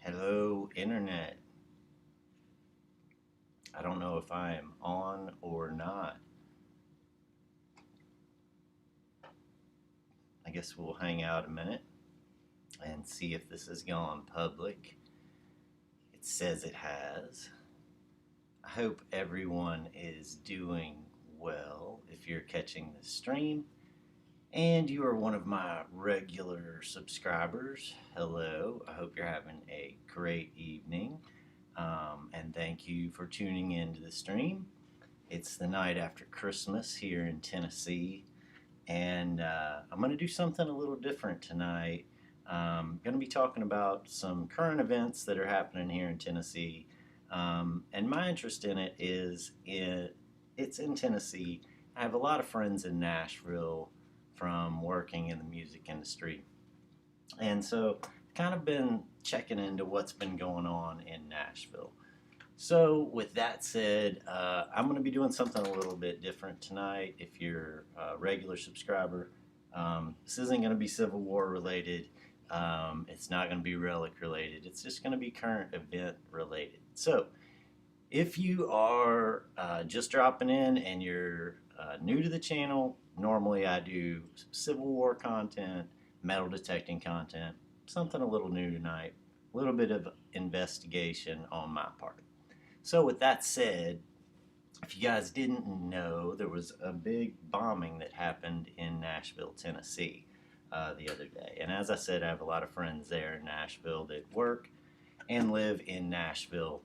Hello, Internet. I don't know if I am on or not. I guess we'll hang out a minute and see if this has gone public. It says it has. I hope everyone is doing well if you're catching this stream. And you are one of my regular subscribers. Hello, I hope you're having a great evening. And thank you for tuning into the stream. It's the night after Christmas here in Tennessee, and I'm going to do something a little different tonight. I'm going to be talking about some current events that are happening here in Tennessee, and my interest in it is it's in Tennessee. I have a lot of friends in Nashville from working in the music industry, and so I've kind of been checking into what's been going on in Nashville. So, with that said, I'm going to be doing something a little bit different tonight. If you're a regular subscriber, this isn't going to be Civil War related. It's not going to be relic related. It's just going to be current event related. So, if you are just dropping in and you're new to the channel, normally I do Civil War content, metal detecting content, something a little new tonight, a little bit of investigation on my part. So with that said, if you guys didn't know, there was a big bombing that happened in Nashville, Tennessee the other day. And as I said, I have a lot of friends there in Nashville that work and live in Nashville.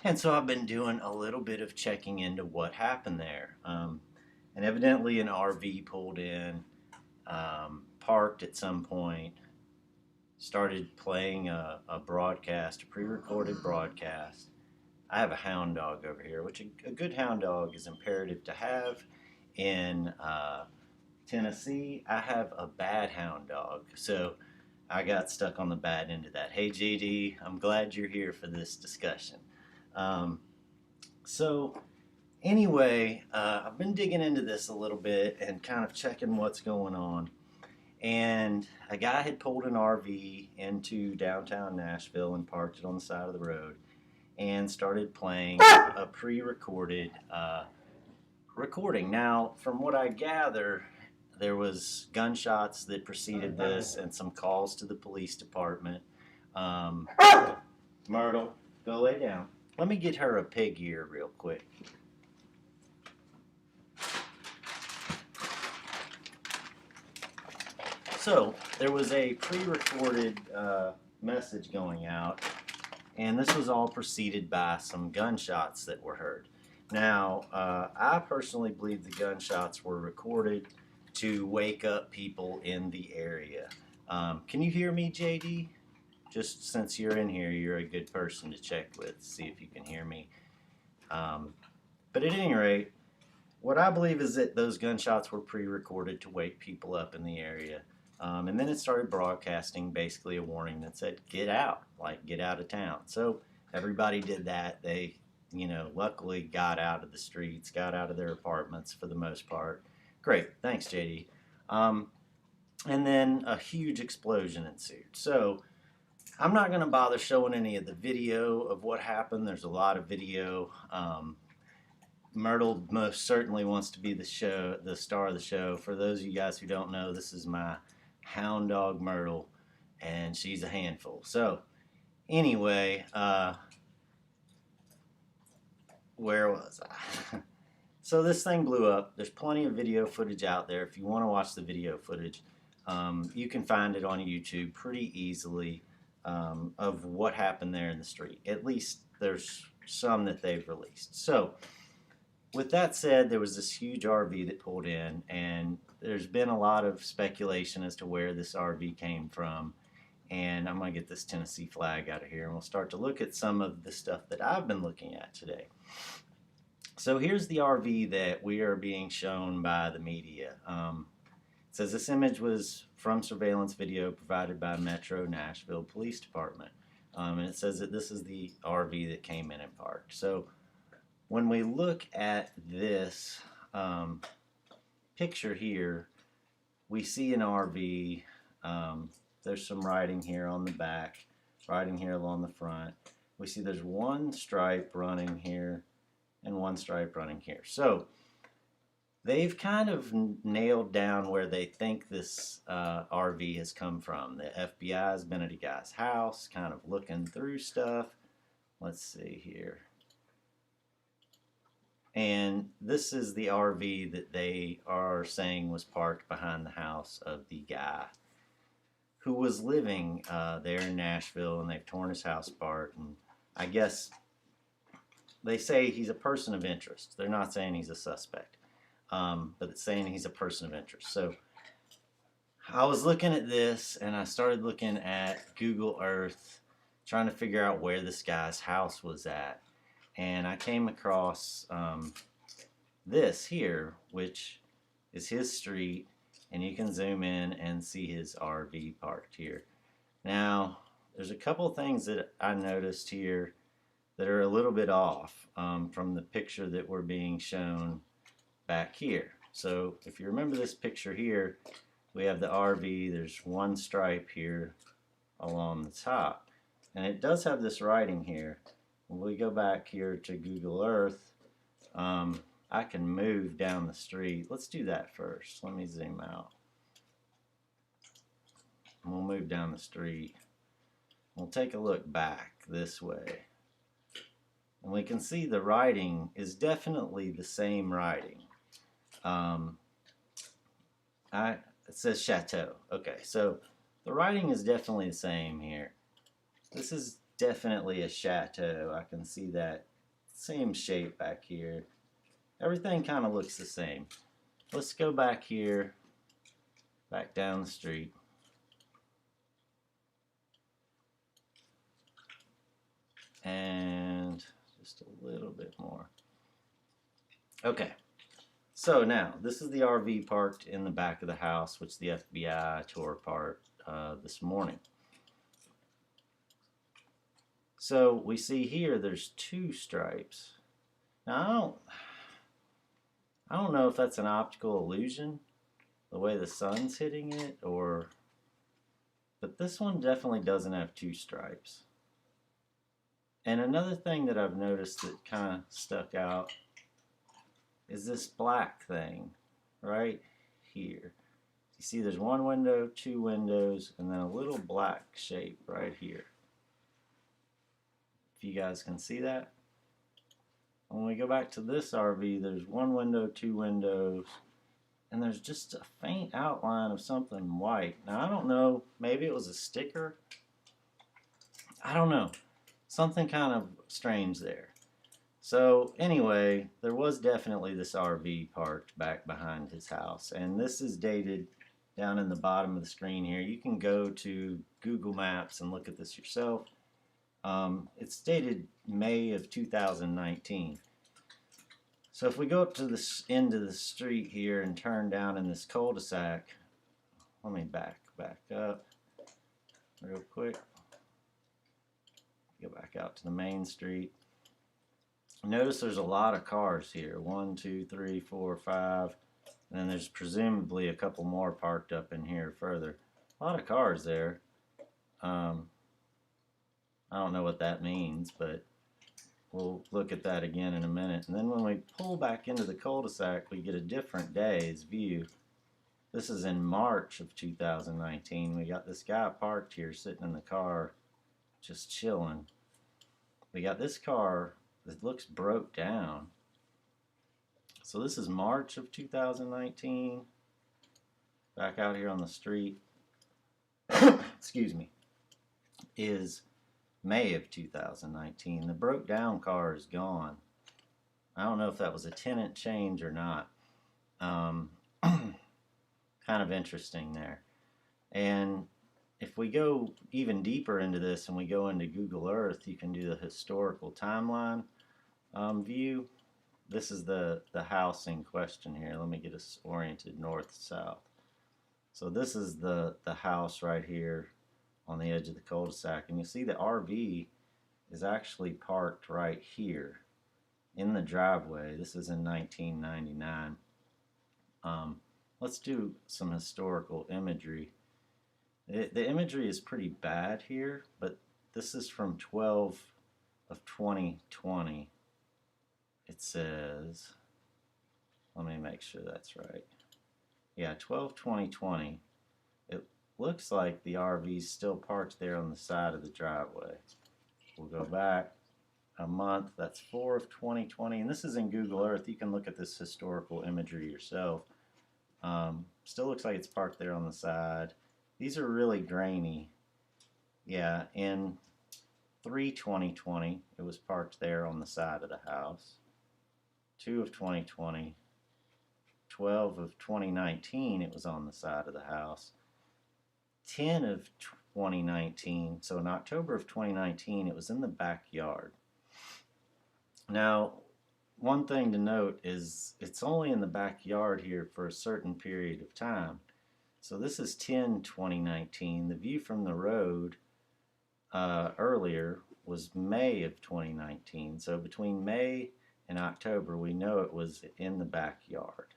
And so I've been doing a little bit of checking into what happened there. And evidently an RV pulled in, parked at some point, started playing a broadcast, a pre-recorded broadcast. I have a hound dog over here, which a good hound dog is imperative to have in Tennessee. I have a bad hound dog, so I got stuck on the bad end of that. Hey JD, I'm glad you're here for this discussion. So anyway, I've been digging into this a little bit and kind of checking what's going on. And a guy had pulled an RV into downtown Nashville and parked it on the side of the road and started playing a pre-recorded recording. Now, from what I gather, there was gunshots that preceded this and some calls to the police department. Myrtle, go lay down. Let me get her a pig ear real quick. So, there was a pre-recorded message going out, and this was all preceded by some gunshots that were heard. Now, I personally believe the gunshots were recorded to wake up people in the area. Can you hear me, JD? Just since you're in here, you're a good person to check with, see if you can hear me. But at any rate, what I believe is that those gunshots were pre-recorded to wake people up in the area. And then it started broadcasting basically a warning that said, get out, like get out of town. So everybody did that. They, luckily got out of the streets, got out of their apartments for the most part. Great, thanks JD. And then a huge explosion ensued. So I'm not going to bother showing any of the video of what happened. There's a lot of video. Myrtle most certainly wants to be the star of the show. For those of you guys who don't know, this is my hound dog Myrtle, and she's a handful. So anyway, where was I? So this thing blew up. There's plenty of video footage out there. If you want to watch the video footage, you can find it on YouTube pretty easily of what happened there in the street. At least there's some that they've released. So with that said, there was this huge RV that pulled in, and there's been a lot of speculation as to where this RV came from. And I'm going to get this Tennessee flag out of here, and we'll start to look at some of the stuff that I've been looking at today. So here's the RV that we are being shown by the media. It says this image was from surveillance video provided by Metro Nashville Police Department. And it says that this is the RV that came in and parked. So when we look at this picture here, we see an RV. There's some writing here on the back. riding here along the front. We see there's one stripe running here and one stripe running here. So they've kind of nailed down where they think this RV has come from. The FBI has been at a guy's house, kind of looking through stuff. Let's see here. And this is the RV that they are saying was parked behind the house of the guy who was living there in Nashville, and they've torn his house apart. And I guess they say he's a person of interest. They're not saying he's a suspect, but it's saying he's a person of interest. So I was looking at this, and I started looking at Google Earth, trying to figure out where this guy's house was at. And I came across this here, which is his street, and you can zoom in and see his RV parked here. Now, there's a couple things that I noticed here that are a little bit off from the picture that we're being shown back here. So if you remember this picture here, we have the RV, there's one stripe here along the top, and it does have this writing here. When we go back here to Google Earth, I can move down the street. Let's do that first. Let me zoom out. And we'll move down the street. We'll take a look back this way. And we can see the writing is definitely the same writing. It says Chateau. Okay, so the writing is definitely the same here. This is definitely a chateau. I can see that same shape back here. Everything kind of looks the same. Let's go back here, back down the street. And just a little bit more. Okay, so now this is the RV parked in the back of the house, which the FBI tore apart this morning. So we see here there's two stripes. Now I don't know if that's an optical illusion, the way the sun's hitting it, but this one definitely doesn't have two stripes. And another thing that I've noticed that kind of stuck out is this black thing right here. You see there's one window, two windows, and then a little black shape right here. If you guys can see that. When we go back to this RV, there's one window, two windows, and there's just a faint outline of something white. Now I don't know, maybe it was a sticker. I don't know. Something kind of strange there. So anyway, there was definitely this RV parked back behind his house, and this is dated down in the bottom of the screen here. You can go to Google Maps and look at this yourself. It's dated May of 2019. So if we go up to this end of the street here and turn down in this cul-de-sac, let me back up real quick. Go back out to the main street. Notice there's a lot of cars here. 1, 2, 3, 4, 5. And then there's presumably a couple more parked up in here further. A lot of cars there. I don't know what that means, but we'll look at that again in a minute. And then when we pull back into the cul-de-sac, we get a different day's view. This is in March of 2019. We got this guy parked here sitting in the car just chilling. We got this car that looks broke down. So this is March of 2019. Back out here on the street. Excuse me. Is May of 2019. The broke down car is gone. I don't know if that was a tenant change or not. Kind of interesting there. And if we go even deeper into this and we go into Google Earth, you can do the historical timeline view. This is the house in question here. Let me get us oriented north-south. So this is the house right here on the edge of the cul-de-sac, and you see the RV is actually parked right here in the driveway. This is in 1999. Let's do some historical imagery. The imagery is pretty bad here, but this is from 12 of 2020. It says, let me make sure that's right. Yeah, 12/20/20. It looks like the RV's still parked there on the side of the driveway. We'll go back a month. That's 4 of 2020. And this is in Google Earth. You can look at this historical imagery yourself. Still looks like it's parked there on the side. These are really grainy. Yeah, in 3/20/20, it was parked there on the side of the house. 2 of 2020. 12 of 2019, it was on the side of the house. 10 of 2019, so in October of 2019, it was in the backyard. Now, one thing to note is it's only in the backyard here for a certain period of time. So this is 10/2019. The view from the road earlier was May of 2019. So between May and October, we know it was in the backyard.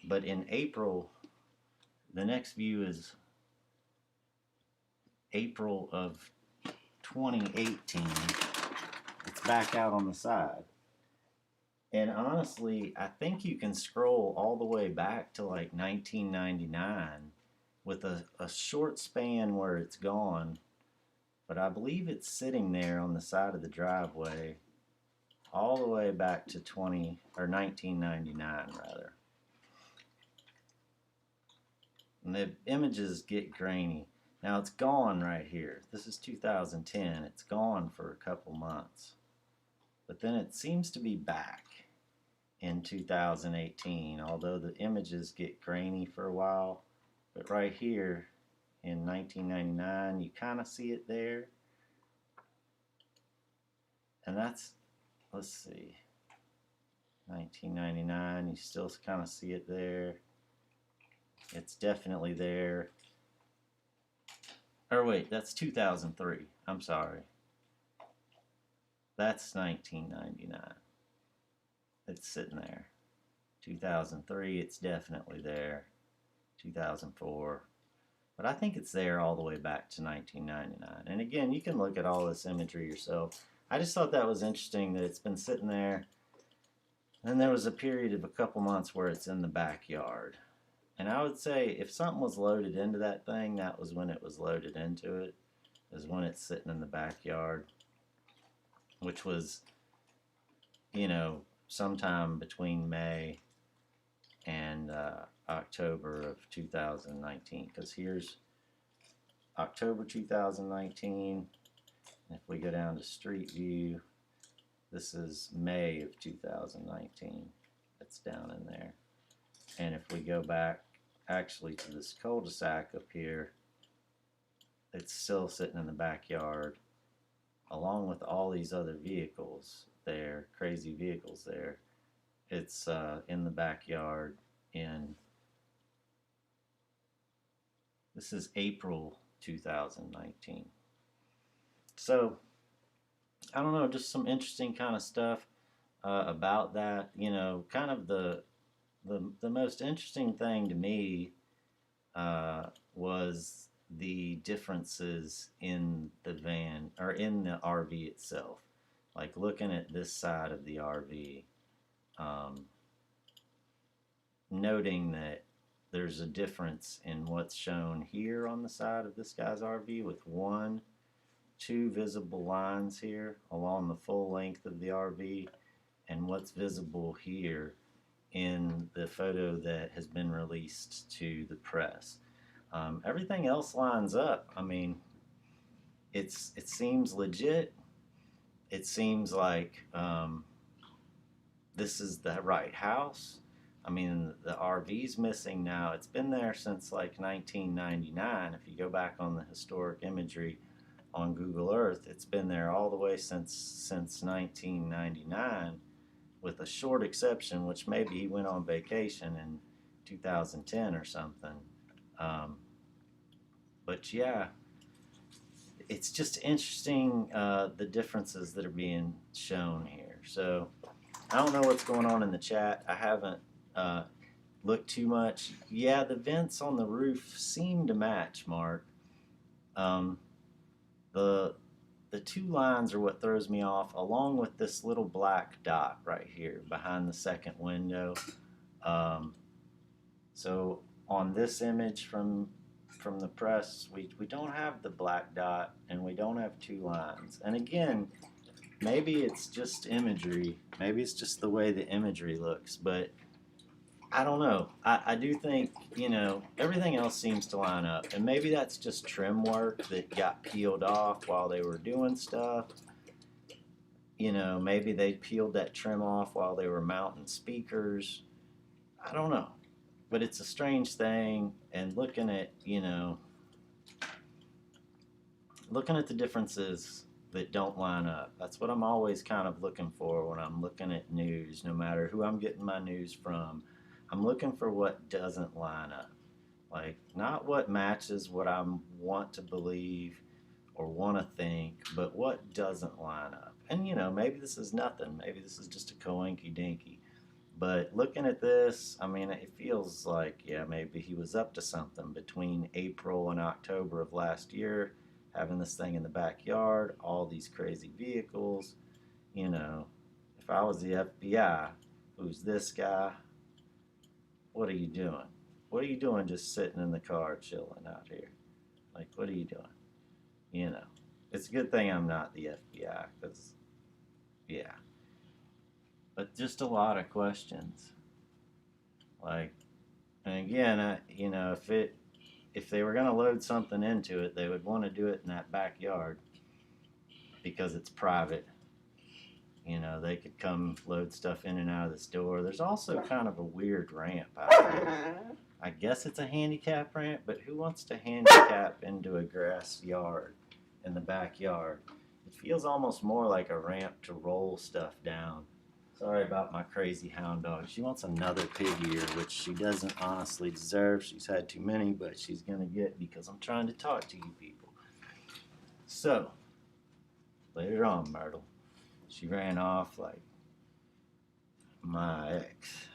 But in April, the next view is April of 2018. It's back out on the side. And honestly, I think you can scroll all the way back to like 1999 with a short span where it's gone. But I believe it's sitting there on the side of the driveway all the way back to 1999 rather. And the images get grainy. Now it's gone right here. This is 2010. It's gone for a couple months. But then it seems to be back in 2018, although the images get grainy for a while. But right here in 1999, you kind of see it there. And that's, let's see, 1999, you still kind of see it there. It's definitely there. Or wait, that's 2003. I'm sorry. That's 1999. It's sitting there. 2003, it's definitely there. 2004. But I think it's there all the way back to 1999. And again, you can look at all this imagery yourself. I just thought that was interesting that it's been sitting there. And there was a period of a couple months where it's in the backyard. And I would say if something was loaded into that thing, that was when it was loaded into it, is when it's sitting in the backyard, which was, you know, sometime between May and October of 2019. Because here's October 2019. And if we go down to Street View, this is May of 2019. It's down in there. And if we go back actually to this cul-de-sac up here, it's still sitting in the backyard along with all these other vehicles there, crazy vehicles there. It's in the backyard in, this is April 2019. So I don't know, just some interesting kind of stuff about that. You know, kind of the most interesting thing to me was the differences in the van, or in the RV itself. Like looking at this side of the RV, noting that there's a difference in what's shown here on the side of this guy's RV with two visible lines here along the full length of the RV, and what's visible here in the photo that has been released to the press. Everything else lines up. I mean, it seems legit. It seems like this is the right house. I mean, the RV's missing now. It's been there since like 1999. If you go back on the historic imagery on Google Earth, it's been there all the way since 1999, with a short exception, which maybe he went on vacation in 2010 or something. But yeah, it's just interesting the differences that are being shown here. So I don't know what's going on in the chat. I haven't looked too much. Yeah, the vents on the roof seem to match, Mark. The two lines are what throws me off, along with this little black dot right here behind the second window. Um, so on this image from the press, we don't have the black dot and we don't have two lines. And again, maybe it's just imagery. Maybe it's just the way the imagery looks, but I don't know. I do think, everything else seems to line up. And maybe that's just trim work that got peeled off while they were doing stuff. Maybe they peeled that trim off while they were mounting speakers. I don't know. But it's a strange thing. And looking at the differences that don't line up. That's what I'm always kind of looking for when I'm looking at news, no matter who I'm getting my news from. I'm looking for what doesn't line up. Like, not what matches what I want to believe or want to think, but what doesn't line up. And, maybe this is nothing. Maybe this is just a coinky dinky. But looking at this, I mean, it feels like, yeah, maybe he was up to something between April and October of last year, having this thing in the backyard, all these crazy vehicles. If I was the FBI, who's this guy? What are you doing? What are you doing just sitting in the car chilling out here? Like, what are you doing? It's a good thing I'm not the FBI, because, yeah. But just a lot of questions. Like, and again, if they were going to load something into it, they would want to do it in that backyard because it's private. They could come load stuff in and out of this door. There's also kind of a weird ramp out there. I guess it's a handicap ramp, but who wants to handicap into a grass yard in the backyard? It feels almost more like a ramp to roll stuff down. Sorry about my crazy hound dog. She wants another pig ear, which she doesn't honestly deserve. She's had too many, but she's going to get because I'm trying to talk to you people. So, later on, Myrtle. She ran off like my ex.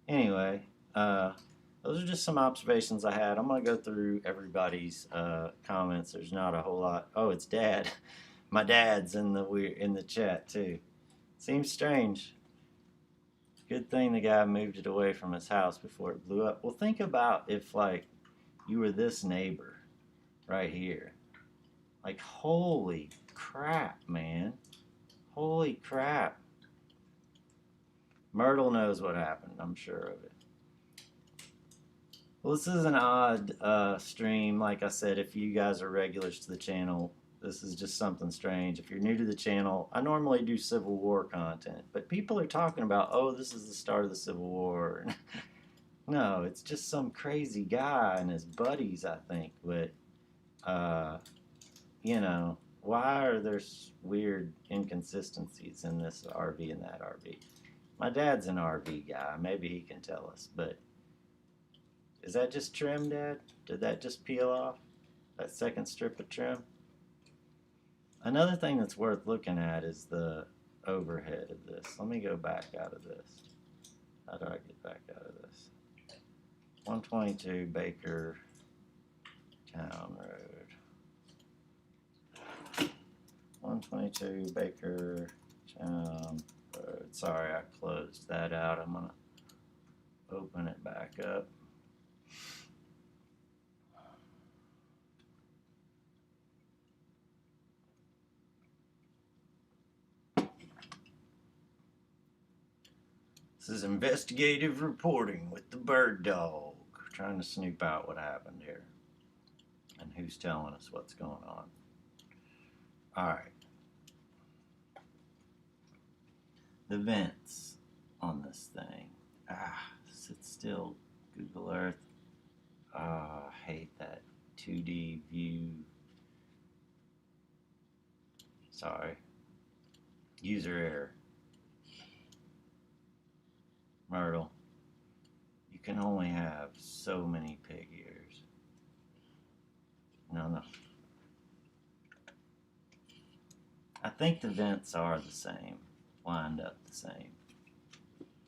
Anyway, those are just some observations I had. I'm going to go through everybody's comments. There's not a whole lot. Oh, it's Dad. My dad's in the chat too. Seems strange. Good thing the guy moved it away from his house before it blew up. Well, think about if, like, you were this neighbor right here. Like, holy crap, man. Holy crap. Myrtle knows what happened, I'm sure of it. Well, this is an odd stream. Like I said, if you guys are regulars to the channel, this is just something strange. If you're new to the channel, I normally do Civil War content, but people are talking about, oh, this is the start of the Civil War. No, it's just some crazy guy and his buddies, I think. But, why are there weird inconsistencies in this RV and that RV? My dad's an RV guy. Maybe he can tell us. But is that just trim, Dad? Did that just peel off? That second strip of trim? Another thing that's worth looking at is the overhead of this. Let me go back out of this. How do I get back out of this? 122 Baker Town Road. 122 Baker Town Road. Sorry, I closed that out. I'm going to open it back up. This is investigative reporting with the BirdDogg, trying to snoop out what happened here and who's telling us what's going on. Alright. The vents on this thing. Sit still, Google Earth. I hate that 2D view. Sorry. User error. Myrtle, you can only have so many pig ears. No. I think the vents are the same, lined up the same.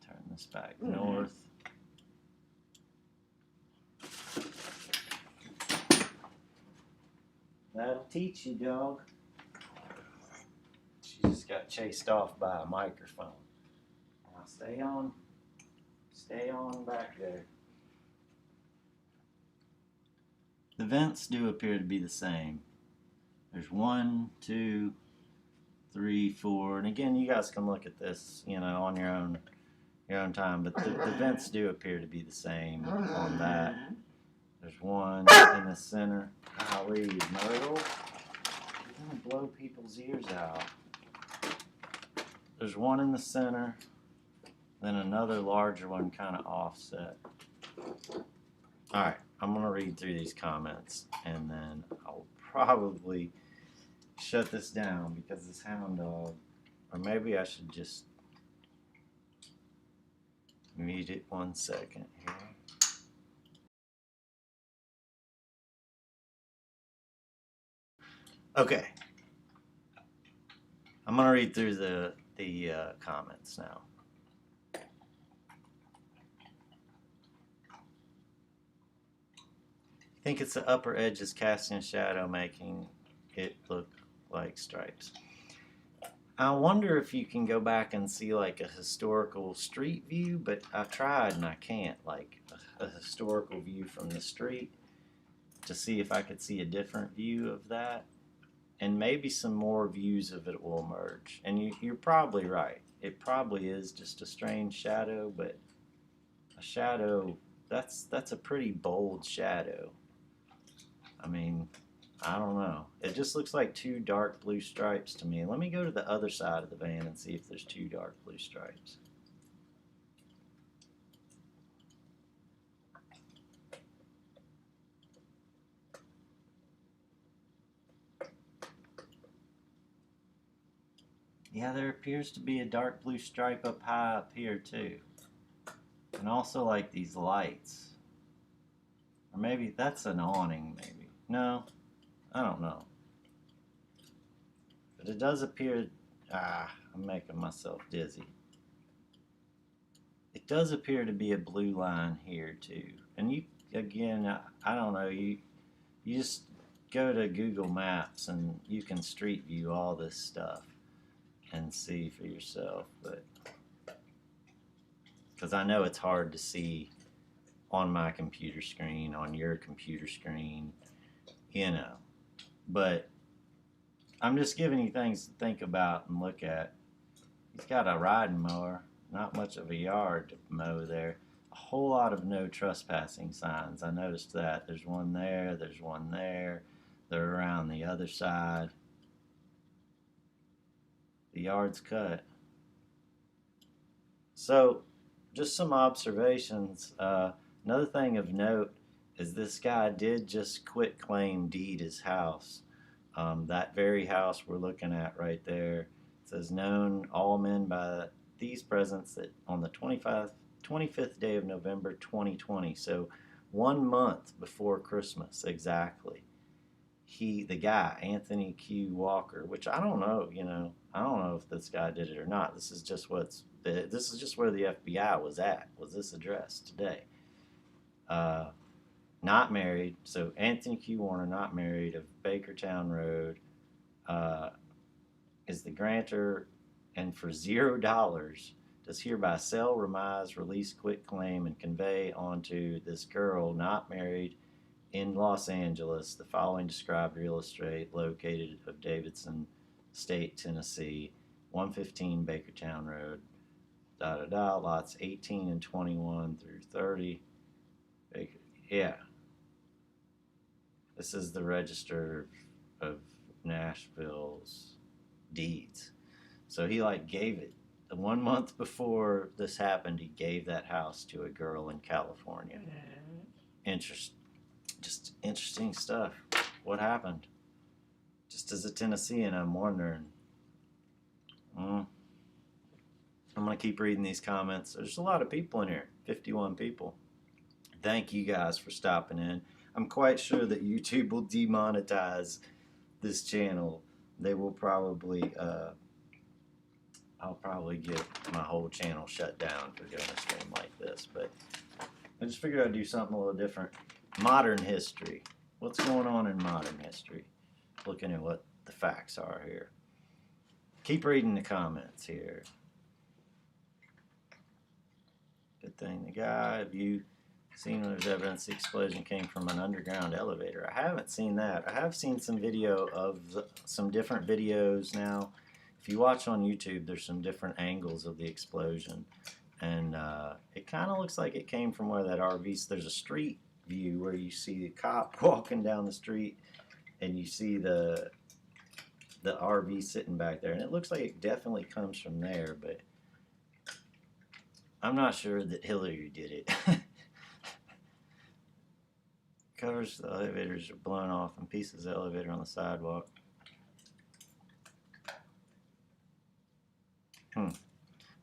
Turn this back north. That'll teach you, dog. She just got chased off by a microphone. Now stay on back there. The vents do appear to be the same. There's 1, 2, 3, 4, and again, you guys can look at this, on your own time. But the vents do appear to be the same on that. There's one in the center. Golly, Myrtle, you're gonna blow people's ears out. There's one in the center, then another larger one kind of offset. All right, I'm gonna read through these comments, and then I'll probably shut this down because this hound dog, or maybe I should just mute it 1 second here. Okay, I'm gonna read through the comments now. I think it's the upper edges casting a shadow, making it look like stripes. I wonder if you can go back and see like a historical street view, but I've tried and I can't, like a historical view from the street, to see if I could see a different view of that. And maybe some more views of it will emerge. And you're probably right. It probably is just a strange shadow, but a shadow, that's a pretty bold shadow. I mean, I don't know. It just looks like 2 dark blue stripes to me. Let me go to the other side of the van and see if there's 2 dark blue stripes. Yeah, there appears to be a dark blue stripe up high up here too. And also like these lights. Or maybe that's an awning, maybe. No, I don't know. But it does appear, I'm making myself dizzy. It does appear to be a blue line here too. And you, again, I don't know, you just go to Google Maps and you can street view all this stuff and see for yourself. But because I know it's hard to see on my computer screen, on your computer screen, but I'm just giving you things to think about and look at. He's got a riding mower, not much of a yard to mow there. A whole lot of no trespassing signs. I noticed that. There's one there, there's one there. They're around the other side. The yard's cut. So, just some observations. Another thing of note is this guy did just quit claim deed his house. That very house we're looking at right there, it says known all men by these presents that on the 25th day of November 2020, so 1 month before Christmas exactly. The guy, Anthony Q. Walker, which I don't know, I don't know if this guy did it or not. This is just where the FBI was at, was this address today. Not married, so Anthony Q. Warner, not married, of Bakertown Road, is the grantor, and for $0 does hereby sell, remise, release, quit claim, and convey onto this girl not married in Los Angeles the following described real estate located of Davidson State, Tennessee, 115 Bakertown Road, lots 18 and 21 through 30. Yeah. This is the Register of Nashville's deeds. So he gave it. The 1 month before this happened, he gave that house to a girl in California. Just interesting stuff. What happened? Just as a Tennessean, I'm wondering. I'm going to keep reading these comments. There's a lot of people in here. 51 people. Thank you guys for stopping in. I'm quite sure that YouTube will demonetize this channel. They will probably, I'll probably get my whole channel shut down for doing a stream like this. But I just figured I'd do something a little different. Modern history. What's going on in modern history? looking at what the facts are here. Keep reading the comments here. Good thing the guy, have you seen when there's evidence the explosion came from an underground elevator? I haven't seen that. I have seen some video of some different videos now. If you watch on YouTube, there's some different angles of the explosion. And it kind of looks like it came from where that RV, there's a street view where you see the cop walking down the street and you see the RV sitting back there. And it looks like it definitely comes from there, but I'm not sure that Hillary did it. Covers the elevators are blown off and pieces of the elevator on the sidewalk.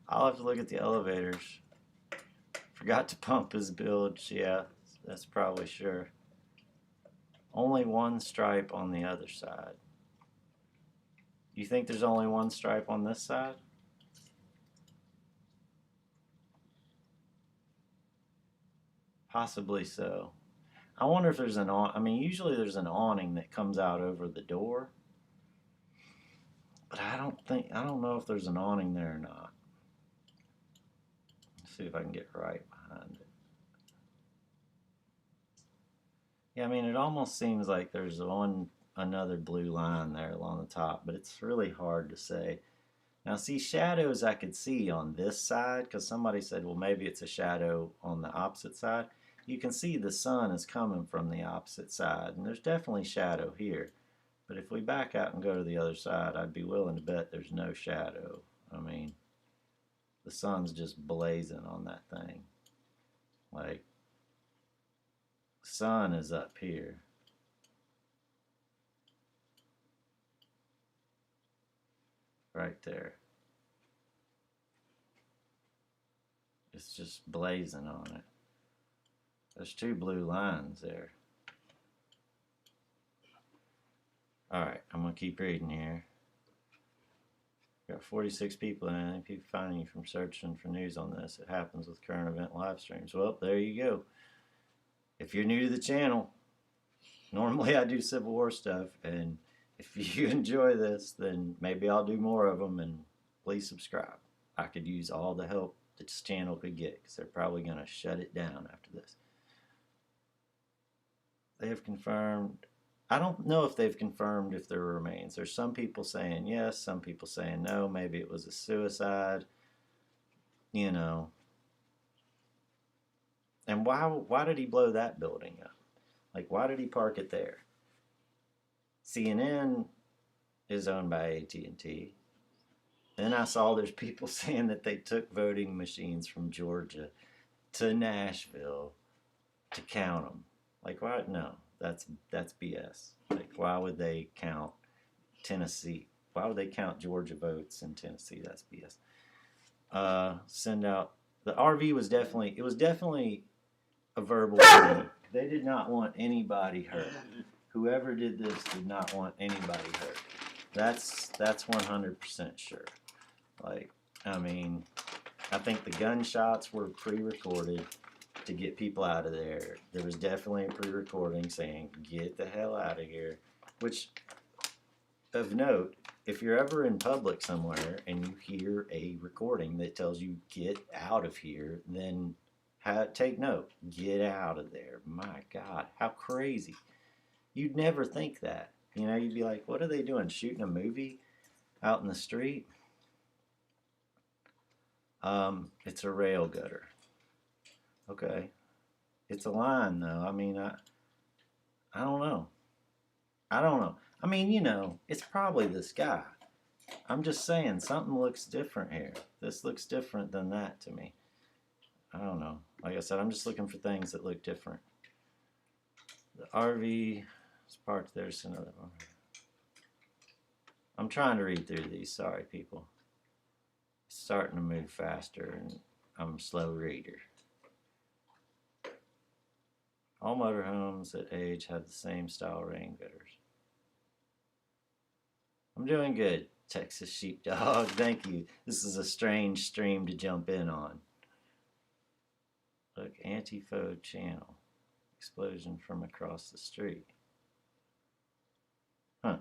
I'll have to look at the elevators. Forgot to pump his bilge. Yeah, that's probably sure. Only one stripe on the other side. You think there's only one stripe on this side? Possibly so. I wonder if there's an I mean, usually there's an awning that comes out over the door. But I don't know if there's an awning there or not. Let's see if I can get right behind it. Yeah, I mean, it almost seems like there's another blue line there along the top, but it's really hard to say. Now, see, shadows I could see on this side, because somebody said, well, maybe it's a shadow on the opposite side. You can see the sun is coming from the opposite side, and there's definitely shadow here. But if we back out and go to the other side, I'd be willing to bet there's no shadow. I mean, the sun's just blazing on that thing. Like, the sun is up here. Right there. It's just blazing on it. There's two blue lines there. Alright, I'm going to keep reading here. Got 46 people, and I think people finding you from searching for news on this. It happens with current event live streams. Well, there you go. If you're new to the channel, normally I do Civil War stuff, and if you enjoy this, then maybe I'll do more of them, and please subscribe. I could use all the help this channel could get, because they're probably going to shut it down after this. They have confirmed. I don't know if they've confirmed if there remains. There's some people saying yes, some people saying no. Maybe it was a suicide. You know. And why did he blow that building up? Like, why did he park it there? CNN is owned by AT&T. Then I saw there's people saying that they took voting machines from Georgia to Nashville to count them. Like, why? No, that's BS. Like, why would they count Tennessee? Why would they count Georgia votes in Tennessee? That's BS. Send out the RV was definitely a verbal plea. They did not want anybody hurt. Whoever did this did not want anybody hurt. That's 100% sure. Like, I mean, I think the gunshots were pre-recorded to get people out of there. There was definitely a pre-recording saying, get the hell out of here. Which, of note, if you're ever in public somewhere and you hear a recording that tells you, get out of here, then take note. Get out of there. My God, how crazy. You'd never think that. You know, you'd be like, what are they doing? Shooting a movie out in the street? It's a rail gutter. Okay. It's a line, though. I mean, I don't know. I don't know. I mean, you know, it's probably this guy. I'm just saying, something looks different here. This looks different than that to me. I don't know. Like I said, I'm just looking for things that look different. The RV is parked there. So another one. I'm trying to read through these. Sorry, people. It's starting to move faster, and I'm a slow reader. All motorhomes that age have the same style rain gutters. I'm doing good, Texas Sheepdog. Thank you. This is a strange stream to jump in on. Look, Antifo channel. Explosion from across the street. Huh.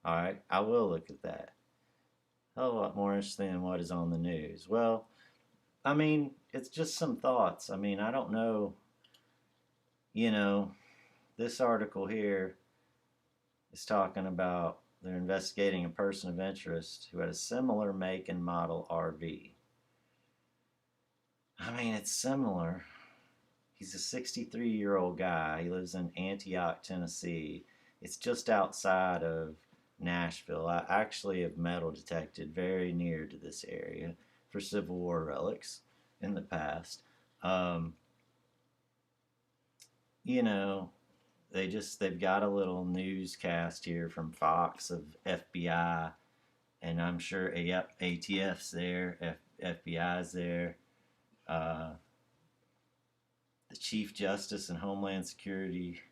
All right, I will look at that. A hell of a lot more interesting than what is on the news. Well, I mean, it's just some thoughts. I mean, I don't know, you know, this article here is talking about they're investigating a person of interest who had a similar make and model RV. I mean, it's similar. He's a 63-year-old guy. He lives in Antioch, Tennessee. It's just outside of Nashville. I actually have metal detected very near to this area for Civil War relics in the past. You know, they've got a little newscast here from Fox of FBI, and I'm sure yep, ATF's there, FBI's there. The Chief Justice and Homeland Security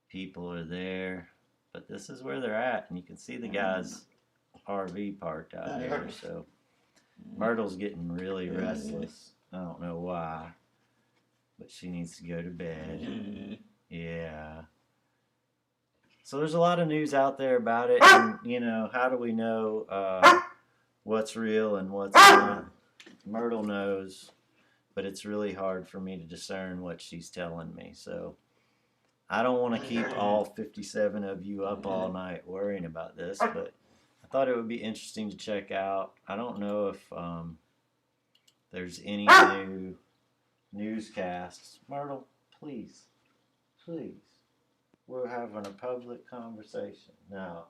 people are there, but this is where they're at, and you can see the guy's RV parked out here. So Myrtle's getting really restless. I don't know why, but she needs to go to bed. Yeah. So there's a lot of news out there about it, and you know, how do we know what's real and what's not? Myrtle knows, but it's really hard for me to discern what she's telling me. So I don't want to keep all 57 of you up all night worrying about this, but I thought it would be interesting to check out. I don't know if there's any new newscasts. Myrtle, please. We're having a public conversation. Now,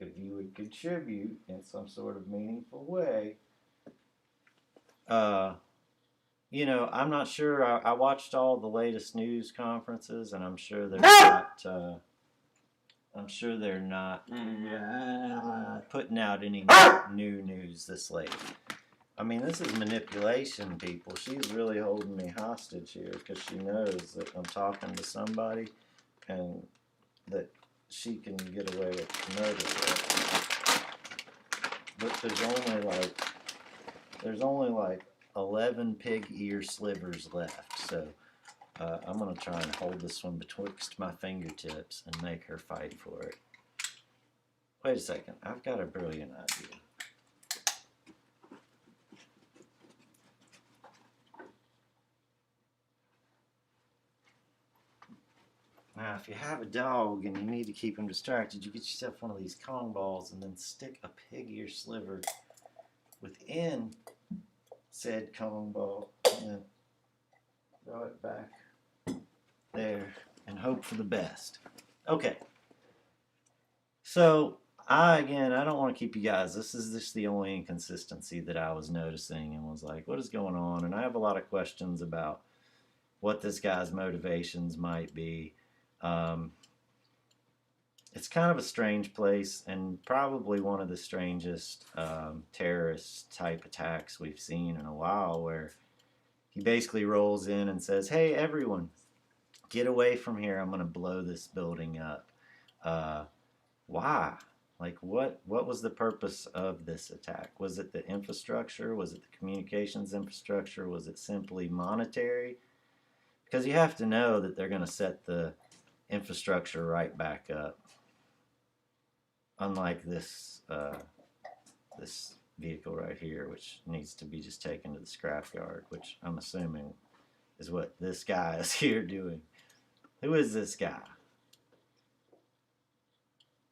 if you would contribute in some sort of meaningful way, you know, I'm not sure. I watched all the latest news conferences, and I'm sure they're not. Putting out any new news this late. I mean, this is manipulation, people. She's really holding me hostage here because she knows that I'm talking to somebody, and that she can get away with murder. But there's only like 11 pig ear slivers left, so I'm going to try and hold this one betwixt my fingertips and make her fight for it. Wait a second, I've got a brilliant idea. Now, if you have a dog and you need to keep him distracted, you get yourself one of these Kong balls and then stick a pig ear sliver within said Kong ball and throw it back there and hope for the best. Okay. So, I don't want to keep you guys. This is just the only inconsistency that I was noticing and was like, what is going on? And I have a lot of questions about what this guy's motivations might be. It's kind of a strange place and probably one of the strangest terrorist type attacks we've seen in a while, where he basically rolls in and says, hey, everyone, get away from here. I'm going to blow this building up. Why? Like, what was the purpose of this attack? Was it the infrastructure? Was it the communications infrastructure? Was it simply monetary? Because you have to know that they're going to set the infrastructure right back up. Unlike this this vehicle right here, which needs to be just taken to the scrap yard, which I'm assuming is what this guy is here doing. Who is this guy?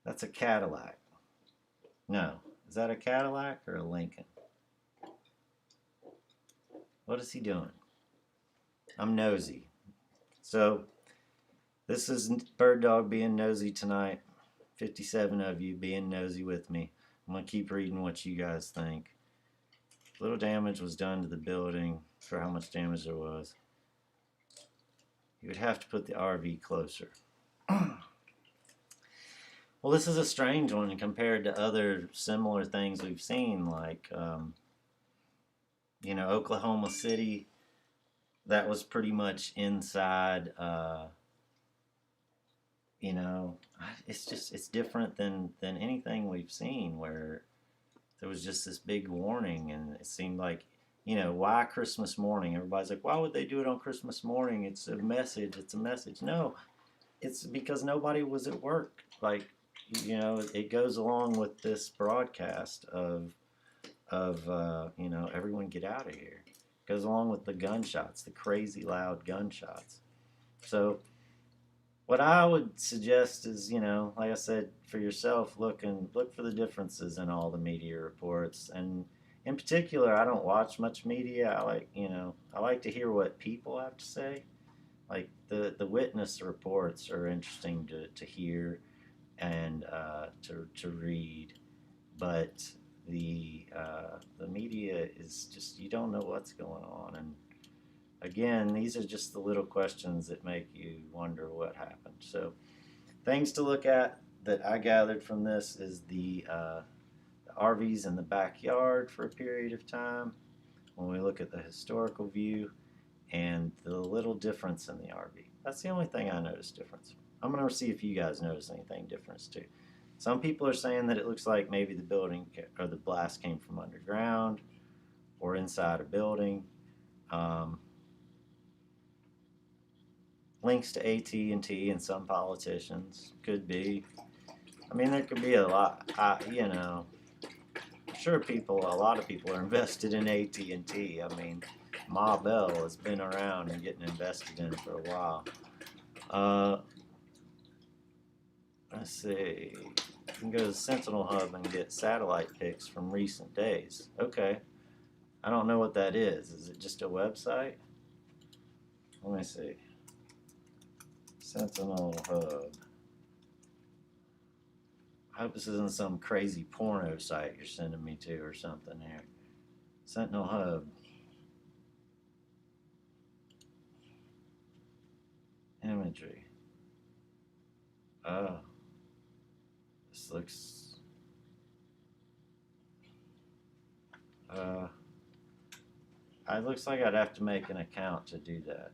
That's a Cadillac. No. Is that a Cadillac or a Lincoln? What is he doing? I'm nosy. So, this is BirdDogg being nosy tonight. 57 of you being nosy with me. I'm going to keep reading what you guys think. Little damage was done to the building for how much damage there was. You would have to put the RV closer. Well, this is a strange one compared to other similar things we've seen, like, you know, Oklahoma City. That was pretty much inside, you know, it's different than anything we've seen, where there was just this big warning, and it seemed like, you know, why Christmas morning? Everybody's like, why would they do it on Christmas morning? It's a message. No, it's because nobody was at work. Like, it goes along with this broadcast of everyone get out of here. It goes along with the gunshots, the crazy loud gunshots. So what I would suggest is, like I said, for yourself, look for the differences in all the media reports. And in particular, I don't watch much media. I like to hear what people have to say. Like the witness reports are interesting to hear and to read, but the media is just, you don't know what's going on. And again, these are just the little questions that make you wonder what happened. So things to look at that I gathered from this is the RVs in the backyard for a period of time when we look at the historical view, and the little difference in the RV. That's the only thing I noticed difference. I'm going to see if you guys notice anything difference too. Some people are saying that it looks like maybe the building or the blast came from underground or inside a building. Links to AT&T and some politicians could be. I mean, there could be a lot. I'm sure a lot of people are invested in AT&T. I mean, Ma Bell has been around and getting invested in for a while. Let's see. You can go to the Sentinel Hub and get satellite pics from recent days. Okay. I don't know what that is. Is it just a website? Let me see. Sentinel Hub. I hope this isn't some crazy porno site you're sending me to or something here. Sentinel Hub. Imagery. Oh. This looks... it looks like I'd have to make an account to do that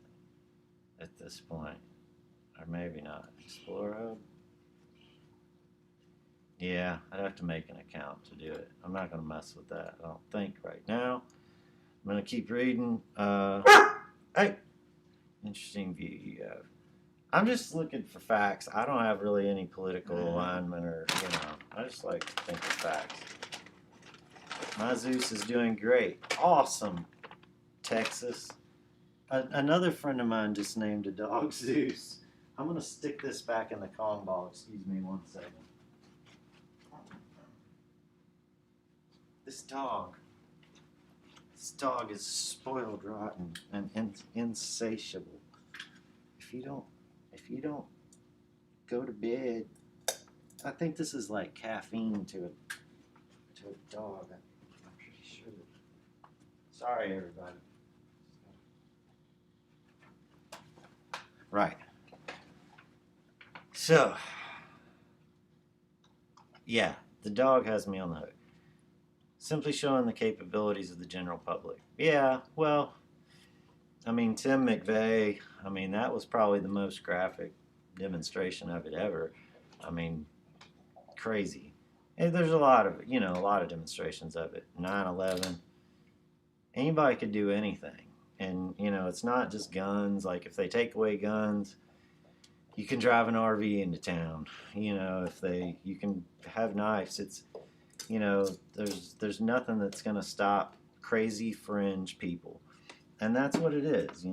at this point. Or maybe not. Explorer Hub? Yeah, I'd have to make an account to do it. I'm not going to mess with that, I don't think, right now. I'm going to keep reading. Hey! Interesting view you have. I'm just looking for facts. I don't have really any political alignment or, I just like to think of facts. My Zeus is doing great. Awesome, Texas. Another friend of mine just named a dog Zeus. I'm going to stick this back in the Kong ball. Excuse me 1 second. This dog is spoiled rotten and insatiable. If you don't go to bed, I think this is like caffeine to a dog. I'm pretty sure. Sorry, everybody. Right. So, yeah, the dog has me on the hook. Simply showing the capabilities of the general public. Yeah, well, I mean, Tim McVeigh, that was probably the most graphic demonstration of it ever. I mean, crazy. And there's a lot of demonstrations of it. 9/11. Anybody could do anything. And, it's not just guns. Like, if they take away guns, you can drive an RV into town. You can have knives. It's, there's nothing that's going to stop crazy fringe people. And that's what it is,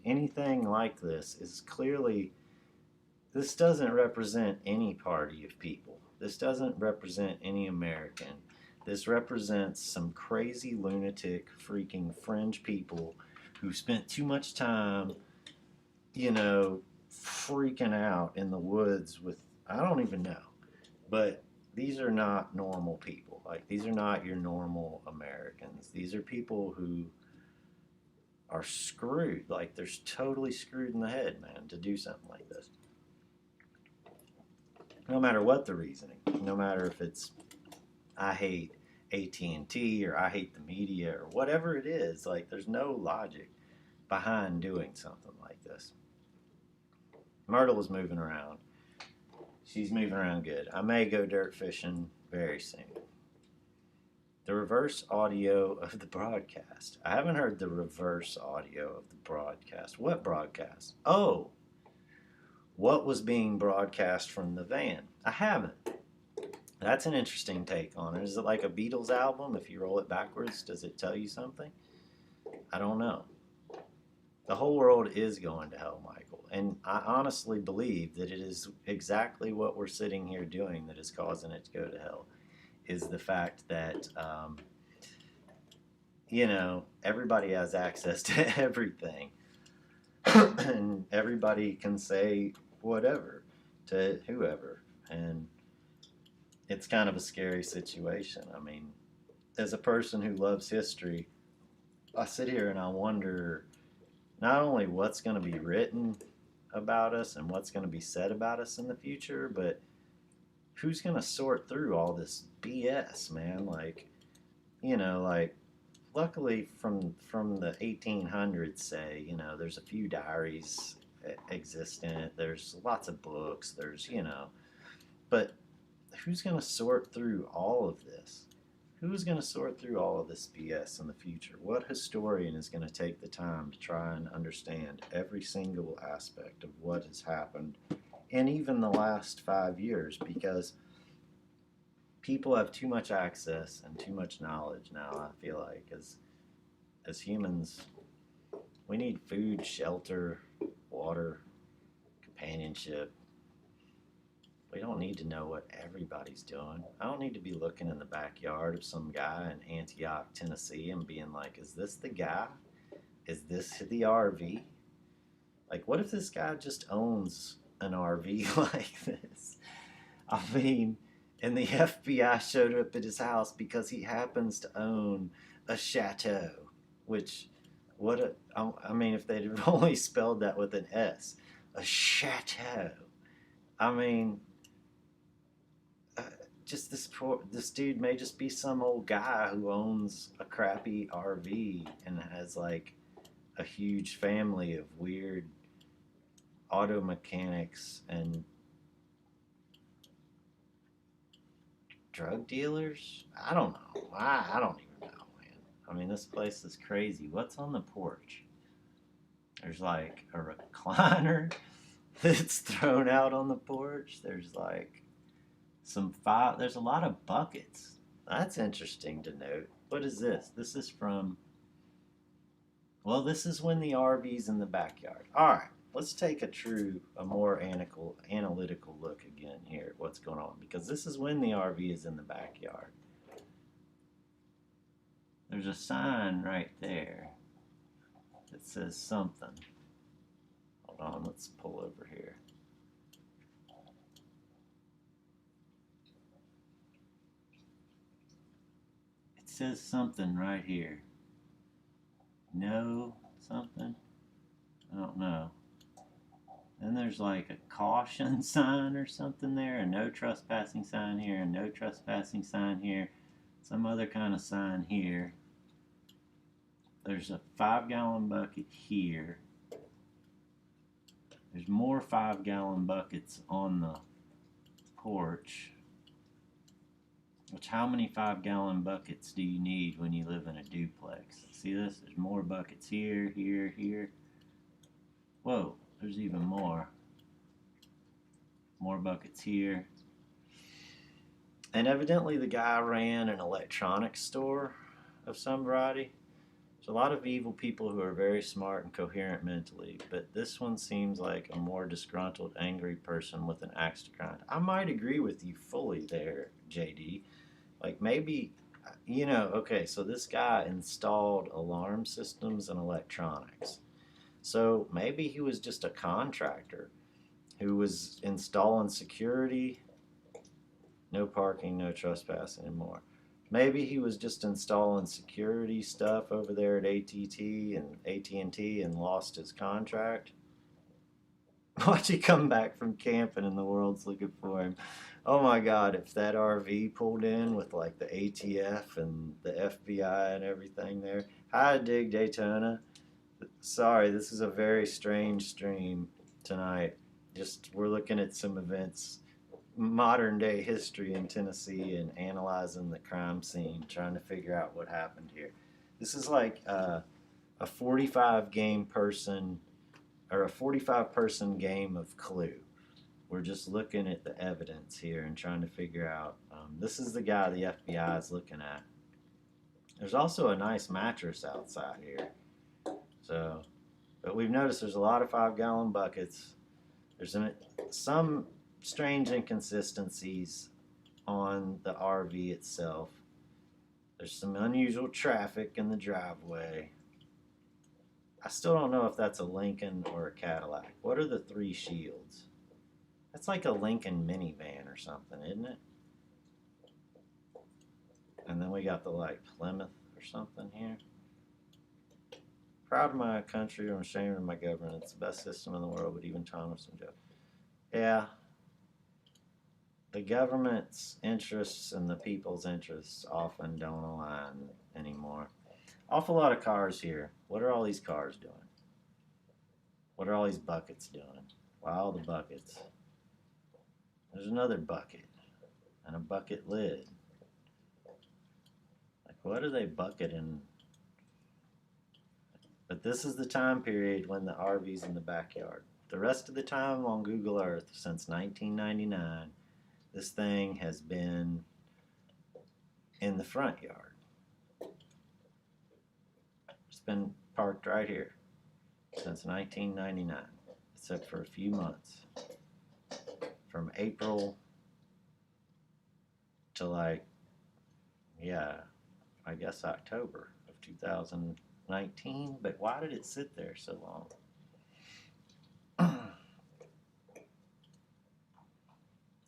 anything like this is clearly, this doesn't represent any party of people. This doesn't represent any American. This represents some crazy lunatic freaking fringe people who spent too much time, freaking out in the woods with, I don't even know. But these are not normal people. Like, these are not your normal Americans. These are people who are screwed. Like, they're totally screwed in the head, man, to do something like this. No matter what the reasoning. No matter if it's, I hate AT&T or I hate the media or whatever it is. Like, there's no logic behind doing something like this. Myrtle is moving around. She's moving around good. I may go dirt fishing very soon. The reverse audio of the broadcast. I haven't heard the reverse audio of the broadcast. What broadcast? Oh, what was being broadcast from the van. I haven't. That's an interesting take on it. Is it like a Beatles album? If you roll it backwards, does it tell you something? I don't know. The whole world is going to hell, Michael. And I honestly believe that it is exactly what we're sitting here doing that is causing it to go to hell. Is the fact that, everybody has access to everything. And everybody can say whatever to whoever. And it's kind of a scary situation. I mean, as a person who loves history, I sit here and I wonder not only what's going to be written about us and what's going to be said about us in the future, but who's going to sort through all this BS, man? Like, luckily from the 1800s, say, there's a few diaries existent. There's lots of books. But who's going to sort through all of this? Who's going to sort through all of this BS in the future? What historian is going to take the time to try and understand every single aspect of what has happened in even the last 5 years? Because people have too much access and too much knowledge now, I feel like. As humans, we need food, shelter, water, companionship. We don't need to know what everybody's doing. I don't need to be looking in the backyard of some guy in Antioch, Tennessee, and being like, is this the guy? Is this the RV? Like, what if this guy just owns an RV like this? I mean, and the FBI showed up at his house because he happens to own a chateau, which, I mean, if they'd have only spelled that with an S, a chateau. I mean, just this dude may just be some old guy who owns a crappy RV and has like a huge family of weird auto mechanics and drug dealers. I don't know. I don't even know, man. I mean, this place is crazy. What's on the porch? There's like a recliner that's thrown out on the porch. There's like there's a lot of buckets. That's interesting to note. What is this? This is this is when the RV's in the backyard. All right, let's take a more analytical look again here at what's going on, because this is when the RV is in the backyard. There's a sign right there that says something. Hold on, let's pull over here. Says something right here. No something? I don't know. Then there's like a caution sign or something there, a no trespassing sign here, a no trespassing sign here, some other kind of sign here. There's a 5-gallon bucket here. There's more 5-gallon buckets on the porch. Which, how many 5-gallon buckets do you need when you live in a duplex? See this? There's more buckets here, here, here. Whoa, there's even more. More buckets here. And evidently the guy ran an electronics store of some variety. There's a lot of evil people who are very smart and coherent mentally, but this one seems like a more disgruntled, angry person with an axe to grind. I might agree with you fully there, JD. Like, maybe, okay, so this guy installed alarm systems and electronics. So maybe he was just a contractor who was installing security. No parking, no trespassing anymore. Maybe he was just installing security stuff over there at AT&T and lost his contract. Watch he come back from camping and the world's looking for him. Oh my God, if that RV pulled in with like the ATF and the FBI and everything there. Hi, Dig Daytona. Sorry, this is a very strange stream tonight. We're looking at some events, modern day history in Tennessee, and analyzing the crime scene, trying to figure out what happened here. This is like a 45 person game of Clue. we're just looking at the evidence here and trying to figure out. This is the guy the FBI is looking at. There's also a nice mattress outside here. So, but we've noticed there's a lot of 5-gallon buckets. There's some strange inconsistencies on the RV itself. There's some unusual traffic in the driveway. I still don't know if that's a Lincoln or a Cadillac. What are the 3 shields? That's like a Lincoln minivan or something, isn't it? And then we got the like Plymouth or something here. Proud of my country, I'm ashamed of my government. It's the best system in the world, but even Thomas and Joe. Yeah. The government's interests and the people's interests often don't align anymore. Awful lot of cars here. What are all these cars doing? What are all these buckets doing? Wow, the buckets. There's another bucket and a bucket lid. Like, what are they bucketing? But this is the time period when the RV's in the backyard. The rest of the time on Google Earth since 1999, this thing has been in the front yard. It's been parked right here since 1999, except for a few months. From April to like, yeah, I guess October of 2019. But why did it sit there so long?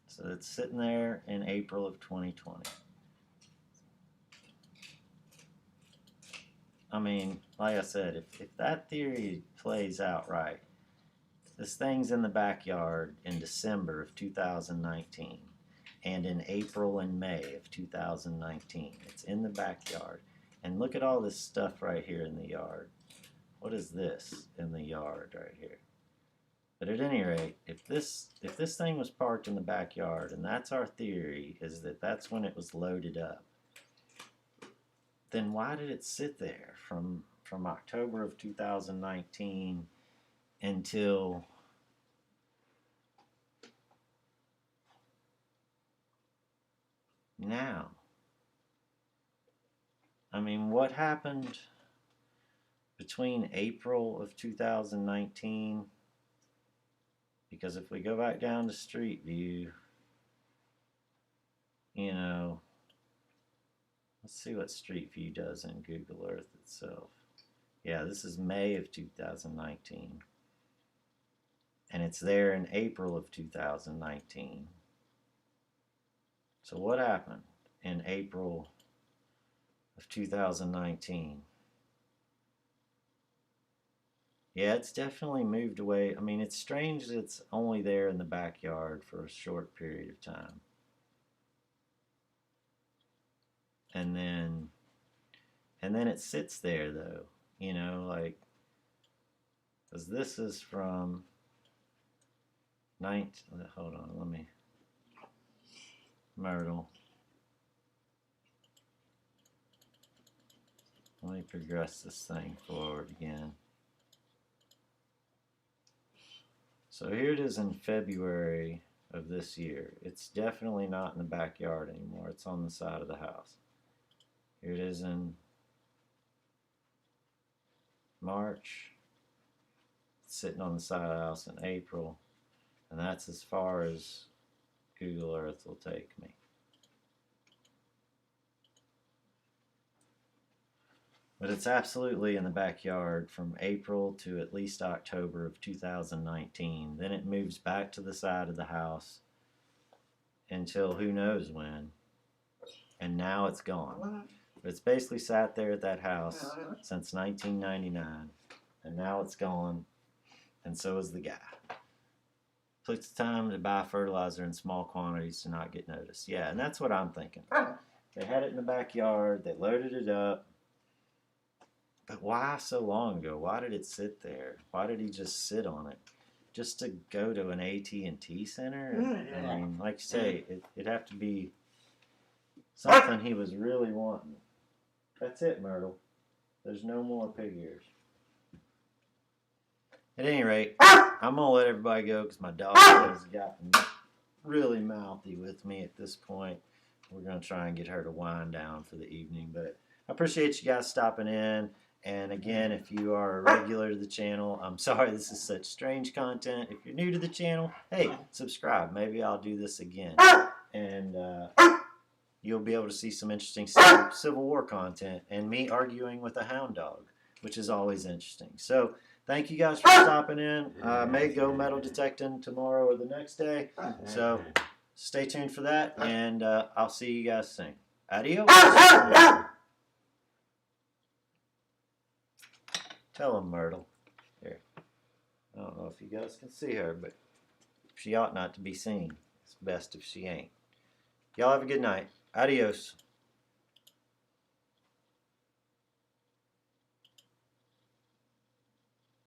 So it's sitting there in April of 2020. I mean, like I said, if that theory plays out right, this thing's in the backyard in December of 2019 and in April and May of 2019. It's in the backyard. And look at all this stuff right here in the yard. What is this in the yard right here? But at any rate, if this thing was parked in the backyard, and that's our theory, is that that's when it was loaded up, then why did it sit there from October of 2019 until now? I mean, what happened between April of 2019? Because if we go back down to Street View, you know, let's see what Street View does in Google Earth itself. Yeah, this is May of 2019. And it's there in April of 2019. So what happened in April of 2019? Yeah, it's definitely moved away. I mean, it's strange that it's only there in the backyard for a short period of time. And then it sits there though, you know, like, because this is from hold on, let me, Myrtle. Let me progress this thing forward again. So here it is in February of this year. It's definitely not in the backyard anymore. It's on the side of the house. Here it is in March. It's sitting on the side of the house in April. And that's as far as Google Earth will take me. But it's absolutely in the backyard from April to at least October of 2019. Then it moves back to the side of the house until who knows when. And now it's gone. But it's basically sat there at that house since 1999. And now it's gone. And so is the guy. Took the time to buy fertilizer in small quantities to not get noticed. Yeah, and that's what I'm thinking. They had it in the backyard. They loaded it up. But why so long ago? Why did it sit there? Why did he just sit on it? Just to go to an AT&T center? I mean, like you say, it'd have to be something he was really wanting. That's it, Myrtle. There's no more pig ears. At any rate, I'm going to let everybody go because my dog has gotten really mouthy with me at this point. We're going to try and get her to wind down for the evening. But I appreciate you guys stopping in. And again, if you are a regular to the channel, I'm sorry this is such strange content. If you're new to the channel, hey, subscribe. Maybe I'll do this again. And you'll be able to see some interesting Civil War content and me arguing with a hound dog, which is always interesting. So thank you guys for stopping in. I may go metal detecting tomorrow or the next day. So stay tuned for that, and I'll see you guys soon. Adios. Tell him, Myrtle. Here. I don't know if you guys can see her, but she ought not to be seen. It's best if she ain't. Y'all have a good night. Adios.